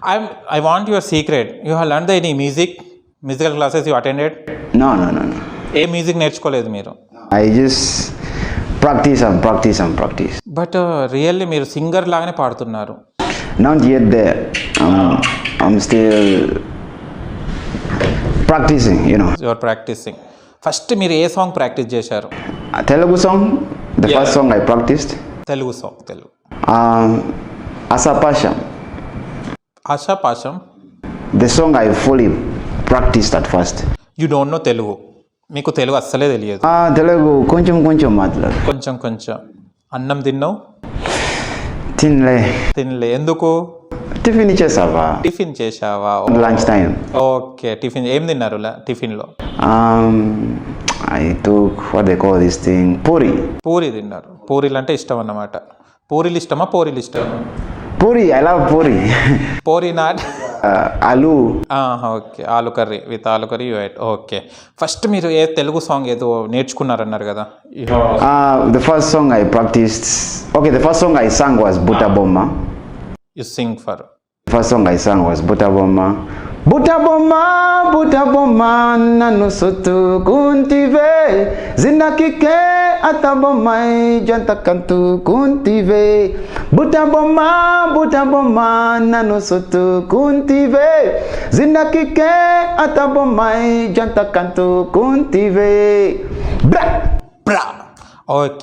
I want your secret. You have learned any musical classes you attended? No. ఏ music నేర్చుకోలేదు మీరు. I just practice. But really మీరు singer లాగానే పాడుతున్నారు. Not yet there. I'm still practicing, your practicing. First మీరు ఏ song practice చేశారు? Telugu song, the first song I practiced. Telugu song. Telugu Asapasham. Asapasham. The song I fully practiced at first. You don't know Telugu. మీకు తెలుగు అస్సలే తెలియదు. Telugu కొంచెం మాట్లాడు. కొంచెం. అన్నం తిన్నావు? తినలే. ఎందుకు? టిఫిన్ చేసావా? Lunch time. ఓకే. టిఫిన్ ఏం తిన్నారు టిఫిన్లో? I took what they call this thing, puri తిన్నారు. పూరీలు అంటే ఇష్టం అన్నమాట. పూరీలు ఇష్టమా? పూరీలు ఇష్టమా? Puri, I love puri. Puri not ఆలు. ఓకే. ఆలు కర్రీ విత్ ఆలు curry you at. Okay. First మీరు ఏ తెలుగు సాంగ్ ఏదో నేర్చుకున్నారన్నారు కదా? The first song I practiced, the first song I sang was Buta Bomma. You sing for? First song I sang was Buta Bomma. Buta bomma nanu sotukuntive zinakike atabomai jantakantu kuntive. Buta bomma nanu sotukuntive zinakike atabomai jantakantu kuntive. Bra. Okay.